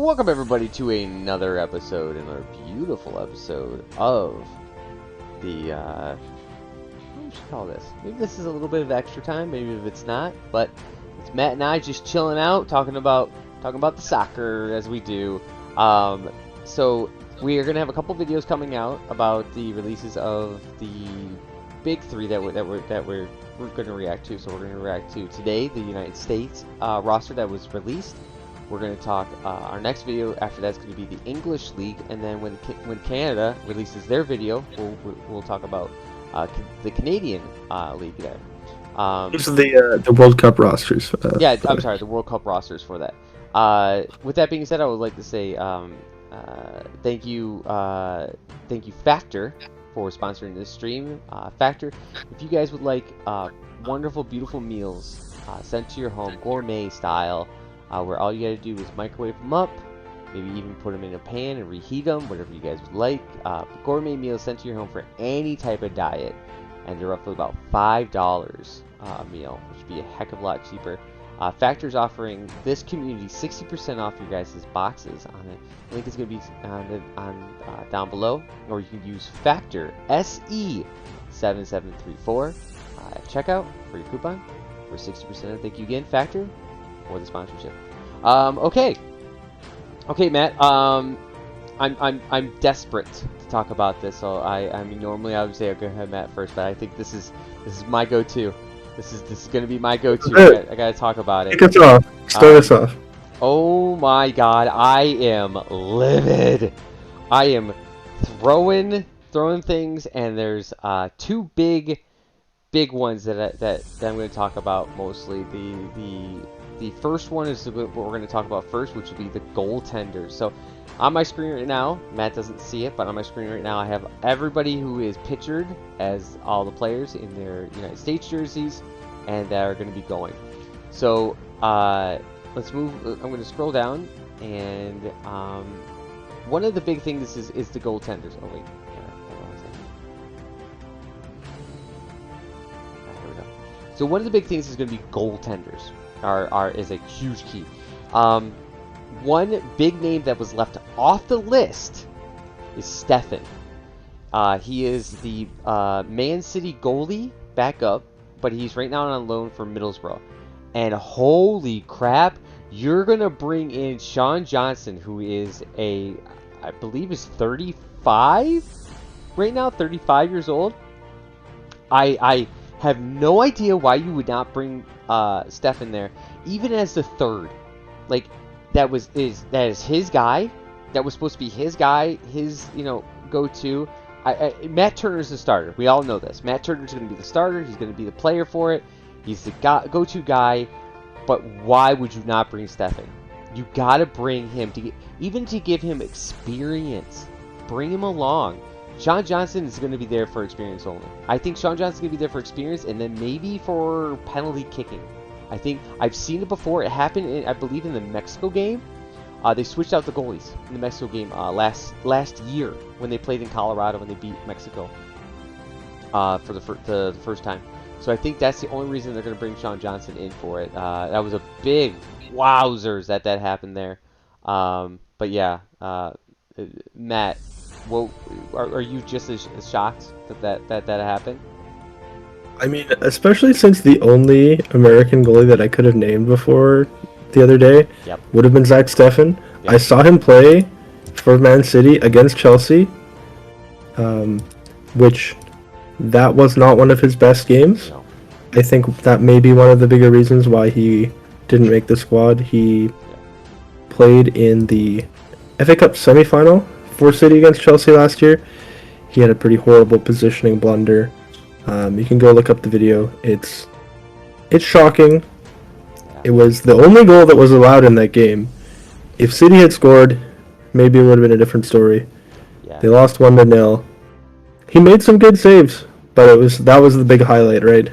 Welcome everybody to another beautiful episode of the, what should we call this? Maybe this is a little bit of extra time, maybe if it's not, but it's Matt and I just chilling out, talking about the soccer as we do. So we are going to have a couple videos coming out about the releases of the big three that we're going to react to. So we're going to react to today, the United States roster that was released. We're going to talk, our next video after that's going to be the English League, and then when Canada releases their video, we'll talk about the Canadian League there. These are the World Cup rosters. Yeah, I'm sorry, the World Cup rosters for that. With that being said, I would like to say thank you Factor for sponsoring this stream. Factor, if you guys would like wonderful, beautiful meals sent to your home, gourmet style, where all you gotta do is microwave them up, maybe even put them in a pan and reheat them, whatever you guys would like. Gourmet meals sent to your home for any type of diet, and they're roughly about $5 a meal, which would be a heck of a lot cheaper. Factor's offering this community 60% off your guys' boxes on it. Link is going to be down below, or you can use Factor SE7734 at checkout for your coupon for 60%. Thank you again, Factor, for the sponsorship. Okay, Matt. I'm desperate to talk about this. So I mean, normally I would say okay, have Matt first, but I think this is my go-to. This is gonna be my go-to. I gotta talk about it. Kick us off. Start us off. Oh my God, I am livid. I am throwing things, and there's two big ones that I'm going to talk about mostly. The first one is what we're going to talk about first, which would be the goaltenders. So on my screen right now, Matt doesn't see it, but on my screen right now I have everybody who is pictured as all the players in their United States jerseys and that are going to be going. So let's move. I'm going to scroll down, and one of the big things is the goaltenders. Oh wait, hold on a second. Here we go. So one of the big things is going to be goaltenders. Is a huge key. One big name that was left off the list is Stefan. He is the Man City goalie backup, but he's right now on loan for Middlesbrough. And holy crap, you're gonna bring in Sean Johnson, who is I believe is 35 right now, 35 years old. I have no idea why you would not bring Stefan there, even as the third. Like that is his guy. That was supposed to be his guy, his go-to. Matt Turner's the starter. We all know this. Matt Turner's going to be the starter. He's going to be the player for it. He's the go-to guy. But why would you not bring Stefan? You got to bring him to give him experience. Bring him along. Sean Johnson is going to be there for experience only. I think Sean Johnson's going to be there for experience, and then maybe for penalty kicking. I think I've seen it before. It happened, I believe, in the Mexico game. They switched out the goalies in the Mexico game last year when they played in Colorado when they beat Mexico for the first time. So I think that's the only reason they're going to bring Sean Johnson in for it. That was a big wowzers that happened there. But yeah, Matt. Well, are you just as shocked that happened? I mean, especially since the only American goalie that I could have named before the other day would have been Zach Stefan. Yep. I saw him play for Man City against Chelsea, which that was not one of his best games. No. I think that may be one of the bigger reasons why he didn't make the squad. He played in the FA Cup semi-final for City against Chelsea last year. He had a pretty horrible positioning blunder. You can go look up the video. It's shocking. It was the only goal that was allowed in that game. If City had scored, maybe it would have been a different story. Yeah. They lost 1-0. He made some good saves, but that was the big highlight, right?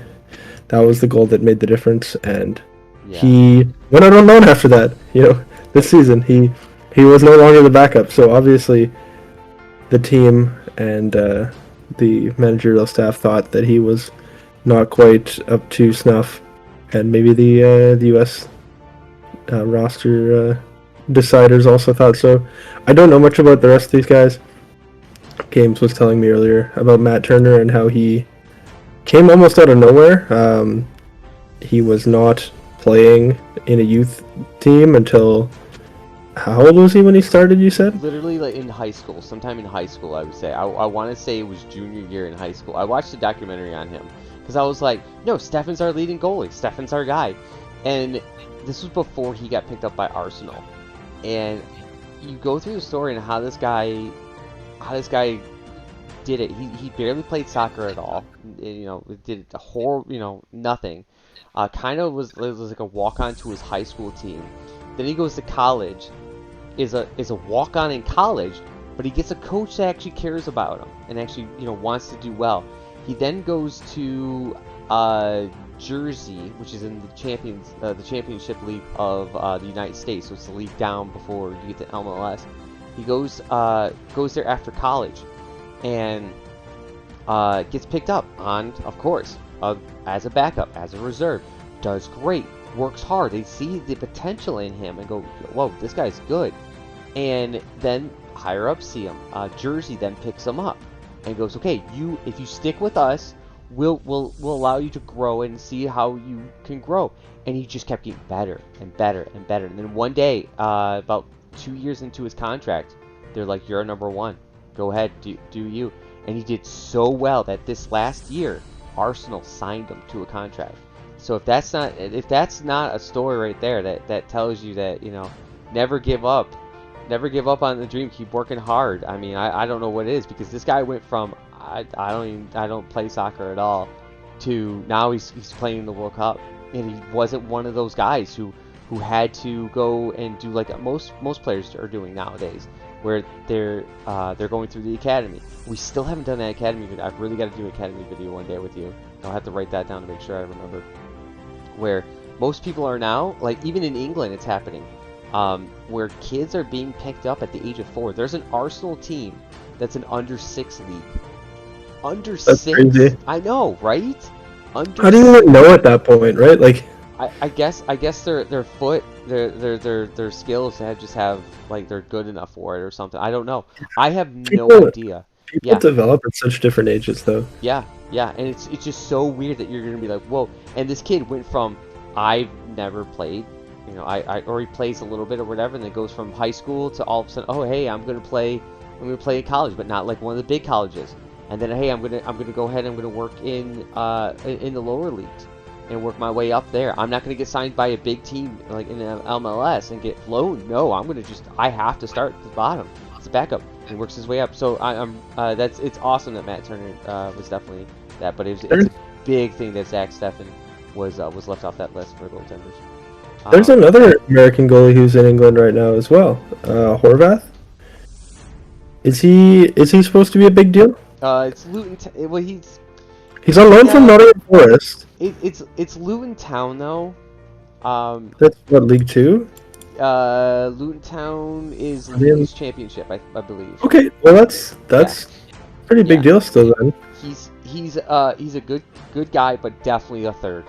That was the goal that made the difference, and he went out on loan after that. This season he was no longer the backup, so obviously the team and the managerial staff thought that he was not quite up to snuff, and maybe the U.S. roster deciders also thought so. I don't know much about the rest of these guys. Games was telling me earlier about Matt Turner and how he came almost out of nowhere. He was not playing in a youth team until, how old was he when he started, you said? Literally, like, in high school. Sometime in high school, I would say. I want to say it was junior year in high school. I watched a documentary on him. Because I was like, no, Steffen's our leading goalie. Steffen's our guy. And this was before he got picked up by Arsenal. And you go through the story and how this guy did it. He barely played soccer at all. You know, did a horrible, you know, nothing. Kind of was like a walk-on to his high school team. Then he goes to college, is a walk-on in college, but he gets a coach that actually cares about him and actually, you know, wants to do well. He then goes to Jersey, which is in the championship league of the United States, so it's the league down before you get to MLS. He goes there after college, and gets picked up on, of course, as a backup, as a reserve. Does great, works hard. They see the potential in him and go, whoa, this guy's good. And then higher ups see him. Jersey then picks him up and goes, okay, if you stick with us, we'll allow you to grow and see how you can grow. And he just kept getting better and better and better. And then one day, about 2 years into his contract, they're like, you're number one. Go ahead, do you. And he did so well that this last year, Arsenal signed him to a contract. So if that's not a story right there that tells you that, you know, never give up on the dream, keep working hard. I mean, I don't know what it is, because this guy went from I don't play soccer at all to now he's playing in the World Cup, and he wasn't one of those guys who had to go and do like most players are doing nowadays, where they're going through the academy. We still haven't done that academy video. I've really got to do an academy video one day with you. I'll have to write that down to make sure I remember. Where most people are now, like even in England, it's happening. Where kids are being picked up at the age of 4. There's an Arsenal team that's an under-6 league. That's 6? Crazy. I know, right? How do you even know at that point, right? Like, I guess their foot, their skills have like they're good enough for it or something. I don't know. I have no idea. People develop at such different ages, though. Yeah, and it's just so weird that you're gonna be like, whoa. And this kid went from I've never played, you know, or he plays a little bit or whatever, and then goes from high school to all of a sudden, oh hey, I'm gonna play in college, but not like one of the big colleges. And then hey, I'm gonna go ahead and I'm gonna work in the lower leagues and work my way up there. I'm not gonna get signed by a big team like in the MLS and get flown. No, I have to start at the bottom. It's a backup. And works his way up. So it's awesome that Matt Turner was definitely that, but it's a big thing that Zach Steffen was left off that list for goaltenders. There's another American goalie who's in England right now as well. Horvath. Is he supposed to be a big deal? It's Luton. Well, he's on loan from Nottingham Forest. It's Luton Town though. That's what, League 2? Luton Town is League's championship, I believe. Okay, well that's pretty big deal still then. He's a good guy, but definitely a third.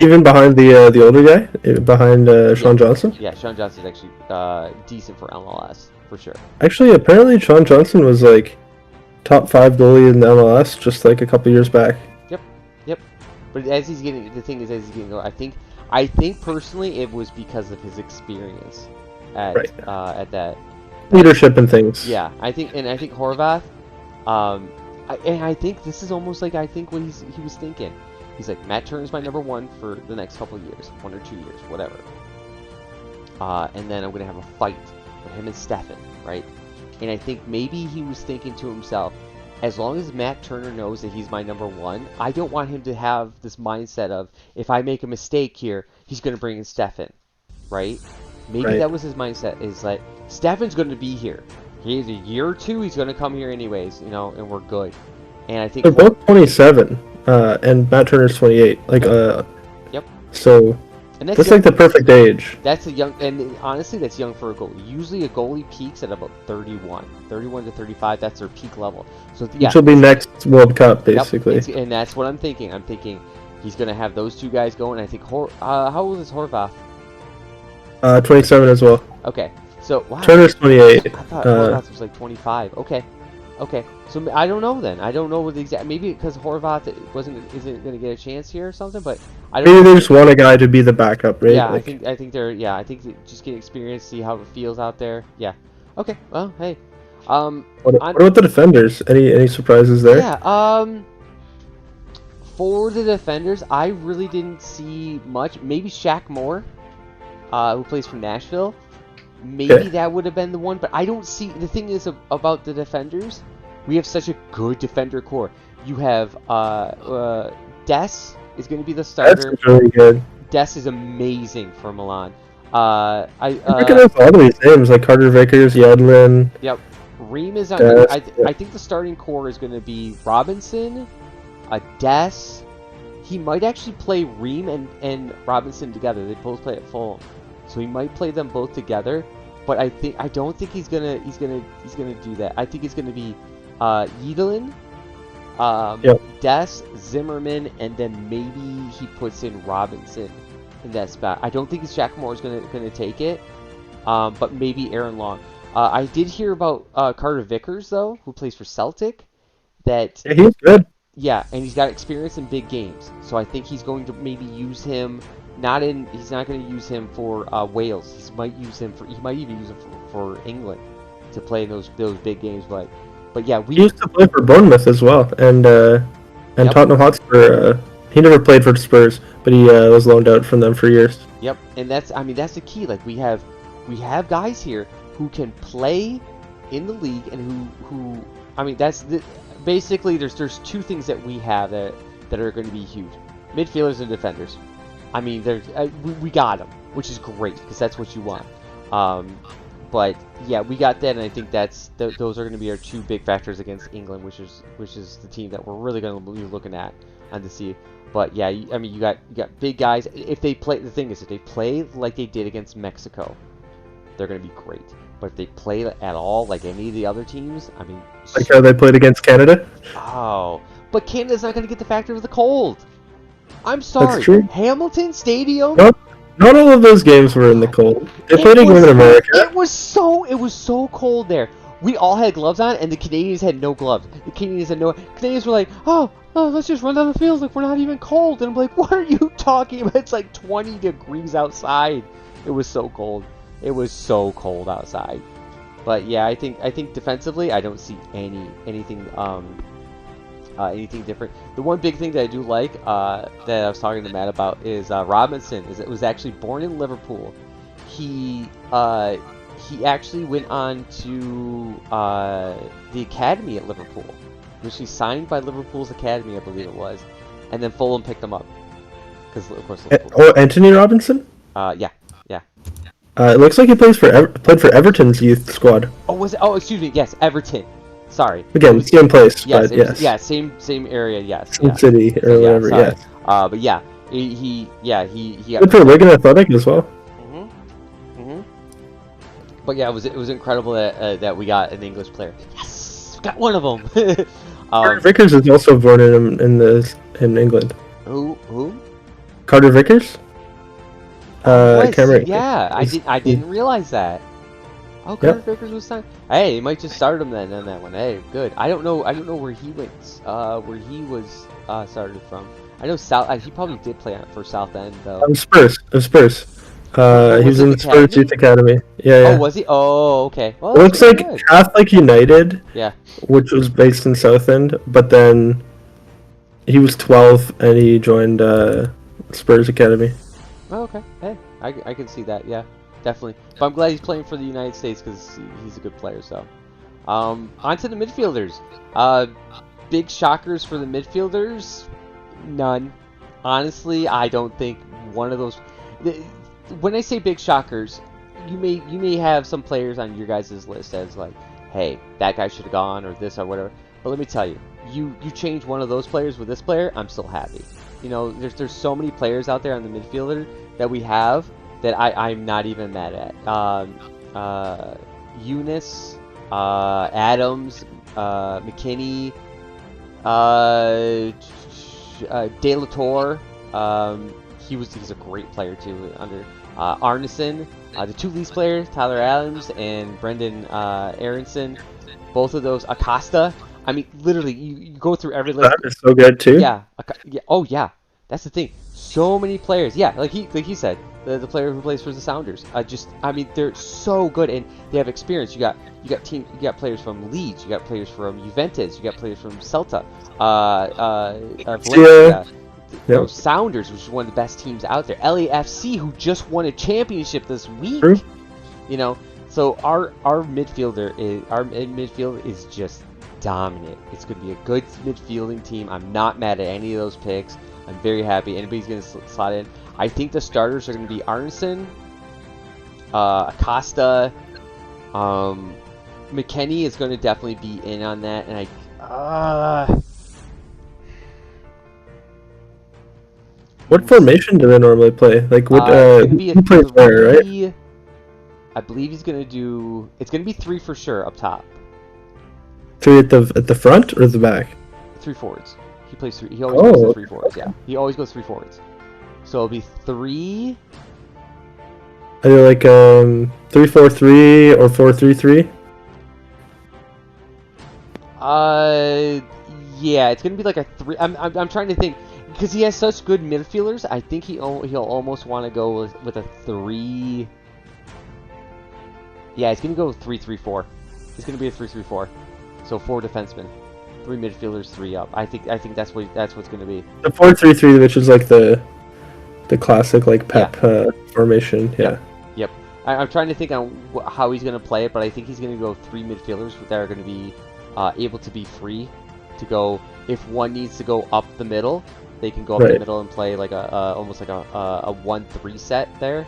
Even behind the older guy, behind Sean Johnson. Yeah, Sean Johnson's actually decent for MLS for sure. Actually, apparently Sean Johnson was like top 5 goalie in the MLS just like a couple years back. Yep. But as he's getting older, I think personally it was because of his experience at that leadership and things. Yeah, I think Horvath, I think this is almost like what he was thinking. He's like, Matt Turner's my number 1 for the next couple of years, 1 or 2 years, whatever. And then I'm gonna have a fight with him and Steffen, right? And I think maybe he was thinking to himself, as long as Matt Turner knows that he's my number 1, I don't want him to have this mindset of, if I make a mistake here, he's going to bring in Steffen, right? Maybe that was his mindset, is like, Steffen's going to be here. He's a year or 2, he's going to come here anyways, you know, and we're good. And I think they're both 27, and Matt Turner's 28. Like, yep. So and that's like the perfect age. That's a young, and honestly, that's young for a goalie. Usually, a goalie peaks at about 31 to 35. That's their peak level. So yeah, which will be next World Cup, basically. Yep, and that's what I'm thinking. I'm thinking he's gonna have those two guys going. I think how old is Horvath? 27 as well. Okay, so wow. Turner's 28. I thought Horvath was like 25. Okay, okay. So I don't know then. I don't know what the exact. Maybe because Horvath isn't going to get a chance here or something. But I don't. Maybe they just want a guy to be the backup, right? Yeah, Like, I think they're I think they just get experience, see how it feels out there. Yeah. Okay. Well, hey. what about the defenders? Any surprises there? Yeah. For the defenders, I really didn't see much. Maybe Shaq Moore, who plays for Nashville. Maybe that would have been the one, but I don't see. The thing is about the defenders, we have such a good defender core. You have Des is going to be the starter. That's really good. Des is amazing for Milan. I recognize all these names like Carter Vickers, Yedlin. Yep. Ream is on. Des, I think the starting core is going to be Robinson, Des. He might actually play Ream and Robinson together. They both play at Fulham, so he might play them both together. But I don't think he's gonna do that. I think it's gonna be Yedlin, Des, Zimmerman, and then maybe he puts in Robinson in that spot. I don't think Shaq Moore is gonna take it, but maybe Aaron Long. I did hear about Carter Vickers though, who plays for Celtic. That he's good. Yeah, and he's got experience in big games, so I think he's going to maybe use him. He's not going to use him for Wales. He might even use him for England to play in those big games. But yeah, he used to play for Bournemouth as well, and Tottenham Hotspur. He never played for Spurs, but he was loaned out from them for years. Yep, and that's the key. Like we have guys here who can play in the league and who basically there's two things that we have that are going to be huge: midfielders and defenders. I mean, we got them, which is great because that's what you want. But yeah, we got that, and I think those are going to be our two big factors against England, which is the team that we're really going to be looking at on to see. But yeah, I mean, you got big guys. If they play, the thing is, if they play like they did against Mexico, they're going to be great. But if they play at all like any of the other teams, I mean, like how they played against Canada. Oh, but Canada's not going to get the factor of the cold. I'm sorry. That's true. Hamilton Stadium. Not all of those games were in the cold. They played England and America. It was so cold there. We all had gloves on, and the Canadians had no gloves. The Canadians were like, oh, let's just run down the field like we're not even cold. And I'm like, what are you talking about? It's like 20 degrees outside. It was so cold. It was so cold outside. But yeah, I think defensively, I don't see anything different. The one big thing that I do like that I was talking to Matt about is Robinson. It was actually born in Liverpool. He actually went on to the academy at Liverpool. He was actually signed by Liverpool's academy, I believe it was, and then Fulham picked him up because of course. Anthony Robinson. Yeah. It looks like he played for Everton's youth squad. Oh, was it? Oh, excuse me. Yes, Everton. Sorry. Again, same place. Yes, but yes. Yeah, same area. Yes. Same city or whatever. Sorry. Yes. But yeah, he good for Wigan Athletic as well. But yeah, it was incredible that we got an English player. Yes, got one of them. Carter Vickers is also born in England. Who? Carter Vickers. Yeah, I didn't realize that. Oh, Carter Vickers was signed. Hey, you might just start him then on that one. Hey, good. I don't know where he went. Where he was started from. I know he probably did play for Southend though. Spurs. He was in the Spurs Youth Academy. Yeah. Oh, was he? Oh, okay. Well, it looks like Catholic United. Yeah. Which was based in Southend, but then he was 12 and he joined Spurs Academy. Oh, okay. Hey, I can see that. Yeah, definitely. But I'm glad he's playing for the United States because he's a good player. So, on to the midfielders. Big shockers for the midfielders? None. Honestly, I don't think one of those. When I say big shockers, you may have some players on your guys' list as like, hey, that guy should have gone or this or whatever. But let me tell you, you change one of those players with this player, I'm still happy. You know, there's so many players out there on the midfielder that we have that I'm not even mad at. Eunice, Adams, McKinney, De La Torre. He's a great player too. Under Arneson, The two Leafs players, Tyler Adams and Brendan Aronson, both of those. Acosta. I mean, literally, you go through every list. That is so good too. Yeah. Yeah. Oh yeah. That's the thing. So many players. Yeah, like he said, the player who plays for the Sounders. I mean, they're so good and they have experience. You got players from Leeds. You got players from Juventus. You got players from Celta. Valencia. Yep. Sounders, which is one of the best teams out there. LAFC, who just won a championship this week. True. You know, so our midfield is just dominant. It's going to be a good midfielding team. I'm not mad at any of those picks. I'm very happy. Anybody's going to slot in. I think the starters are going to be Arneson, Acosta, McKennie is going to definitely be in on that, and what formation do they normally play? Like, what? He plays where, right? I believe he's gonna do. It's gonna be 3 for sure up top. 3 at the front or the back? 3 forwards. He plays 3. He always goes to 3 forwards. Yeah, he always goes 3 forwards. So it'll be 3. Are they like 3-4-3 or 4-3-3? Yeah, it's gonna be like a 3. I'm trying to think. Because he has such good midfielders, I think he'll almost want to go with a 3. Yeah, it's gonna go 3-3-4. It's gonna be a 3-3-4. So 4 defensemen, 3 midfielders, 3 up. I think that's what's gonna be. The 4-3-3, which is like the classic like Pep formation. Yeah. Yep. I'm trying to think on how he's gonna play it, but I think he's gonna go 3 midfielders that are gonna be able to be free to go. If one needs to go up the middle, they can go up the middle and play like almost like a 1-3 set there.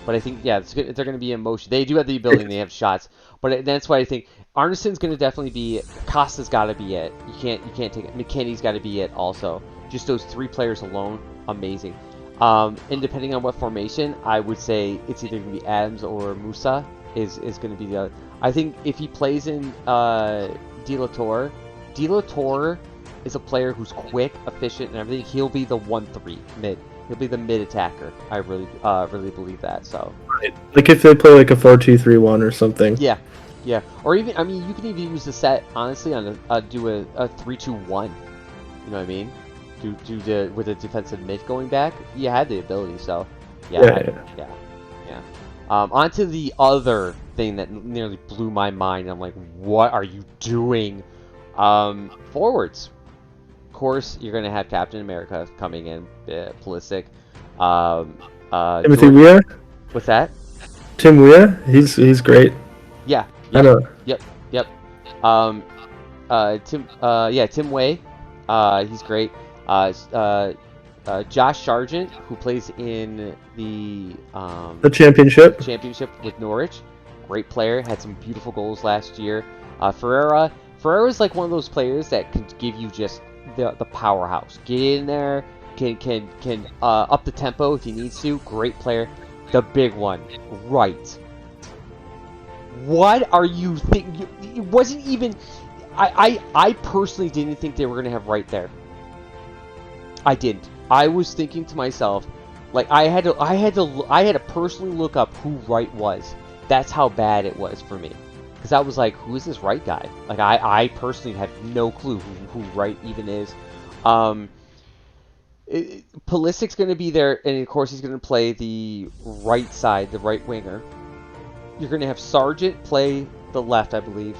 But I think they're going to be in motion. They do have the ability and they have shots. But that's why I think Arneson's going to definitely be. Costa's got to be it. You can't take it. McKennie's got to be it also. Just those 3 players alone, amazing. And depending on what formation, I would say it's either going to be Adams or Musa is going to be the other. I think if he plays in De La Torre is a player who's quick, efficient, and everything. He'll be the 1-3 mid. He'll be the mid attacker. I really believe that. So, like if they play like a 4-2-3-1 or something. Yeah. Or even you can even use the set honestly on do a 3-2-1. You know what I mean? With a defensive mid going back. You had the ability. So, yeah. On to the other thing that nearly blew my mind. I'm like, what are you doing? Forwards. Of course, you're going to have Captain America coming in, Pulisic. Timothy Weah? What's that? Tim Weah? He's great. Yeah. I know. Yep. Tim Weah. He's great. Josh Sargent, who plays in the championship with Norwich. Great player. Had some beautiful goals last year. Ferreira is like one of those players that can give you just the powerhouse. Get in there, can up the tempo if he needs to. Great player. The big one, right? What are you thinking? It wasn't even. I personally didn't think they were gonna have right there. I didn't. I was thinking to myself, like I had to personally look up who Wright was. That's how bad it was for me. Because I was like, who is this Wright guy? Like, I personally had no clue who Wright even is. Pulisic's going to be there, and of course he's going to play the right side, the right winger. You're going to have Sargent play the left, I believe.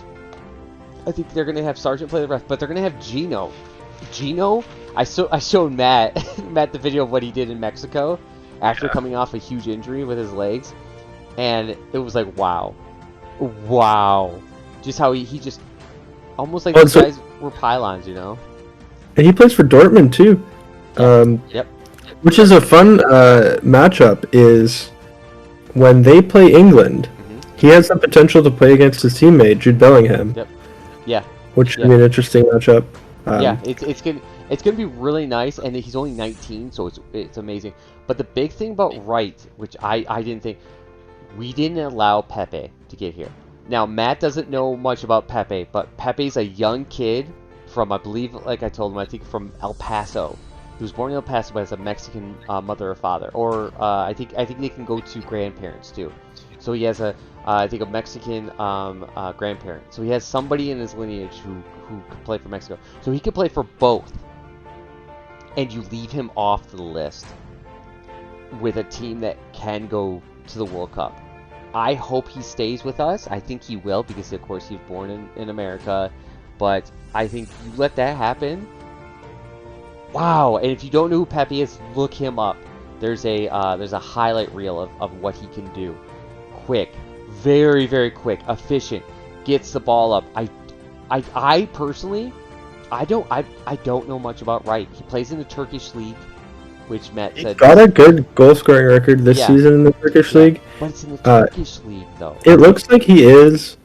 I think they're going to have Sargent play the left, but they're going to have Gino. Gino, I showed Matt the video of what he did in Mexico after coming off a huge injury with his legs, and it was like, wow. Just how he just almost like these guys were pylons, you know. And he plays for Dortmund too. Yep. Which is a fun matchup is when they play England, he has the potential to play against his teammate Jude Bellingham. Yep. Yeah. Which would be an interesting matchup. It's gonna be really nice, and he's only 19, so it's amazing. But the big thing about Wright, which I didn't think, we didn't allow Pepe to get here. Now, Matt doesn't know much about Pepe, but Pepe's a young kid from, I believe, like I told him, I think from El Paso. He was born in El Paso, but has a Mexican mother or father, or I think they can go to grandparents too. So he has I think a Mexican grandparent. So he has somebody in his lineage who could play for Mexico. So he could play for both. And you leave him off the list with a team that can go to the World Cup. I hope he stays with us. I think he will, because of course he's born in America. But I think you let that happen. Wow! And if you don't know who Pepe is, look him up. There's a highlight reel of what he can do. Quick, very, very quick, efficient, gets the ball up. I personally, I don't know much about Wright. He plays in the Turkish league, which Matt said. He's got a good goal scoring record this season in the Turkish league. But it's in the Turkish league though. It looks like he is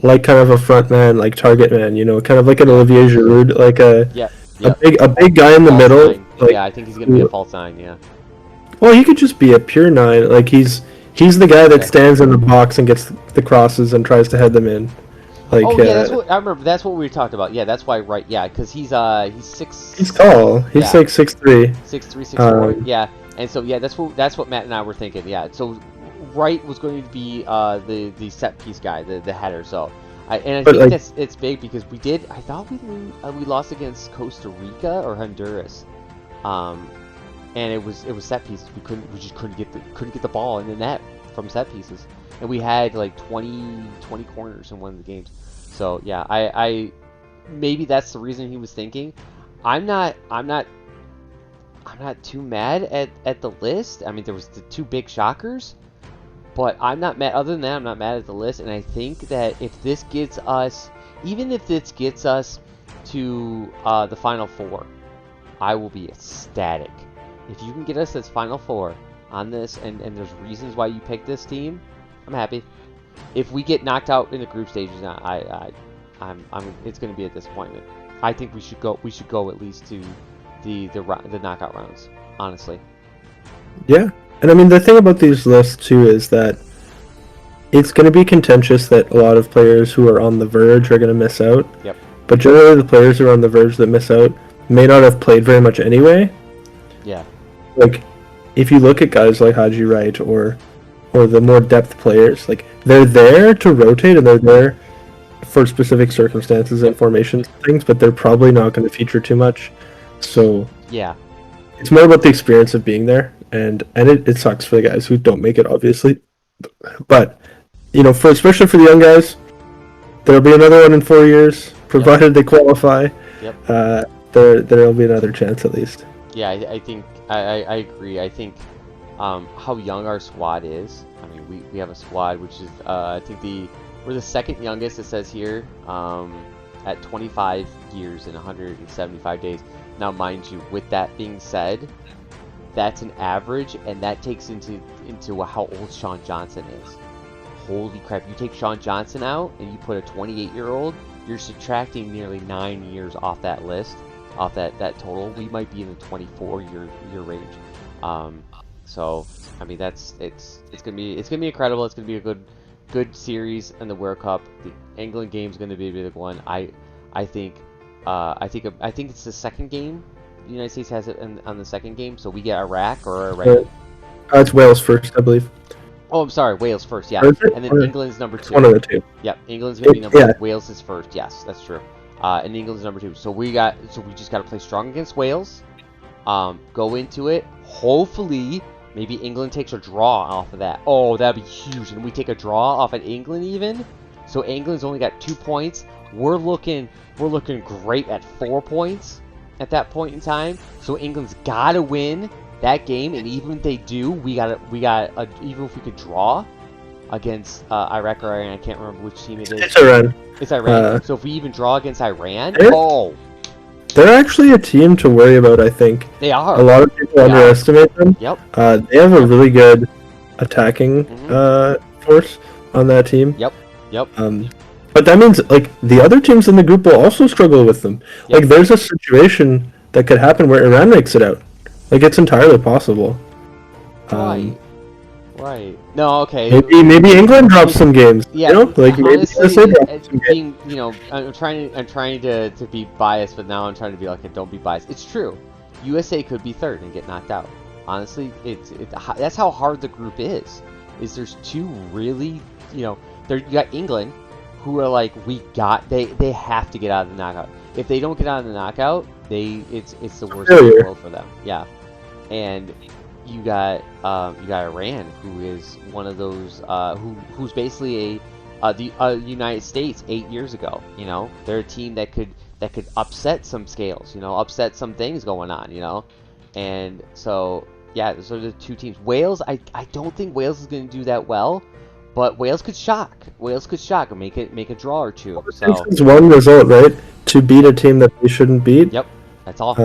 like kind of a front man, like target man, you know, kind of like an Olivier Giroud, like a big guy in the middle. Like, I think he's gonna be a false nine. Yeah. Well, he could just be a pure nine. Like he's the guy that stands in the box and gets the crosses and tries to head them in. Like, that's what I remember. That's what we talked about. Yeah, that's why. Right. Yeah, because he's six. He's tall. He's like 6'3". 6'3", 6'4". Yeah, and so that's what Matt and I were thinking. Yeah, so Wright was going to be the set piece guy, the header. So, I think it's big because I thought we lost against Costa Rica or Honduras, and it was set pieces. We just couldn't get the ball in the net from set pieces, and we had like 20 corners in one of the games. So yeah, I maybe that's the reason he was thinking. I'm not too mad at the list. I mean, there was the two big shockers, but I'm not mad. Other than that, I'm not mad at the list. And I think that if this gets us, even if this gets us to the Final Four, I will be ecstatic. If you can get us this Final Four on this, and there's reasons why you picked this team, I'm happy. If we get knocked out in the group stages, it's going to be a disappointment. I think we should go at least to the knockout rounds, honestly. Yeah, and I mean the thing about these lists too is that it's going to be contentious that a lot of players who are on the verge are going to miss out. Yep. But generally, the players who are on the verge that miss out may not have played very much anyway. Yeah. Like, if you look at guys like Haji Wright or the more depth players, like they're there to rotate and they're there for specific circumstances and formations and things, but they're probably not going to feature too much. So yeah, it's more about the experience of being there, and it sucks for the guys who don't make it, obviously. But you know, especially for the young guys, there'll be another one in 4 years, provided they qualify. Yep. There'll be another chance at least. Yeah, I think I agree. I think how young our squad is. I mean, we have a squad which is I think we're the second youngest, it says here, at 25 years and 175 days. Now, mind you, with that being said, that's an average, and that takes into how old Sean Johnson is. Holy crap! You take Sean Johnson out and you put a 28-year-old, you're subtracting nearly 9 years off that list, off that total. We might be in the 24-year range. So I mean, it's gonna be incredible. It's gonna be a good series in the World Cup. The England game is gonna be a big one. I think it's the second game. The United States has it on the second game, so we get Iraq or Iran. It's Wales first, I believe. Oh, I'm sorry, Wales first, yeah. And then England's number 2. One of the two. Yep, England's gonna be number 2. Wales is first. Yes, that's true. And England's number 2. So we just gotta play strong against Wales. Go into it. Hopefully, maybe England takes a draw off of that. Oh, that'd be huge. And we take a draw off at England even. So England's only got 2 points. We're looking great at 4 points at that point in time. So England's gotta win that game, and even if they do, we got even if we could draw against Iraq or Iran, I can't remember which team it is. It's Iran. It's Iran. So if we even draw against Iran, they're actually a team to worry about. I think they are. A lot of people underestimate them. Yep. They have a really good attacking force on that team. Yep. But that means like the other teams in the group will also struggle with them. Yep. Like there's a situation that could happen where Iran makes it out. Like it's entirely possible. Right. No, okay. Maybe England drops some games. Yeah. You know, like maybe honestly, I'm trying to be biased, but now I'm trying to be like, don't be biased. It's true. USA could be third and get knocked out. Honestly, that's how hard the group is. There's two really, you got England, who are like, they have to get out of the knockout. If they don't get out of the knockout, it's the worst thing in the world for them. Yeah, and you got Iran, who is one of those who's basically the United States 8 years ago. They're a team that could upset some scales. Upset some things going on. And so yeah, those are the two teams. Wales, I don't think Wales is going to do that well, but Wales could shock. Wales could shock and make a draw or two. So it's one result, right? To beat a team that they shouldn't beat. Yep, that's all.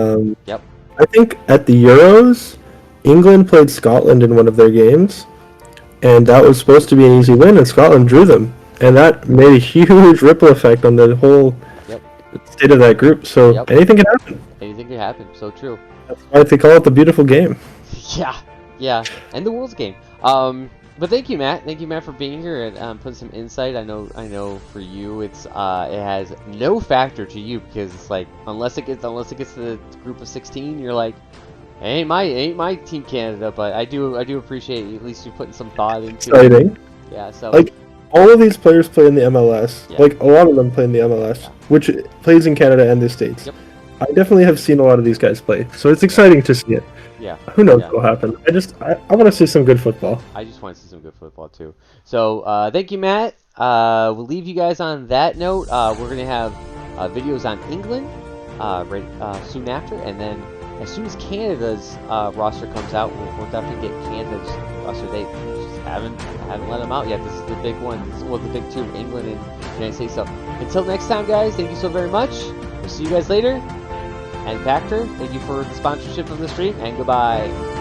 Yep. I think at the Euros, England played Scotland in one of their games, and that was supposed to be an easy win, and Scotland drew them, and that made a huge ripple effect on the whole state of that group. So anything can happen. Anything can happen. So true. That's why they call it the beautiful game. Yeah, and the world's game. But thank you, Matt. Thank you, Matt, for being here and putting some insight. I know for you, it has no factor to you, because it's like unless it gets to the group of 16, you're like, ain't my team Canada. But I do appreciate at least you putting some thought into exciting. Yeah, so like all of these players play in the MLS. Like a lot of them play in the MLS, which plays in Canada and the States. Yep. I definitely have seen a lot of these guys play, so it's exciting to see it. Yeah. Who knows what will happen? I want to see some good football. I just want to see some good football too. So thank you, Matt. We'll leave you guys on that note. We're gonna have videos on England soon after, and then as soon as Canada's roster comes out, we'll definitely get Canada's roster. They just haven't let them out yet. This is the big one. This is the big two: England and the United States. So until next time, guys, thank you so very much. We'll see you guys later. And Factor, thank you for the sponsorship of the stream, and goodbye.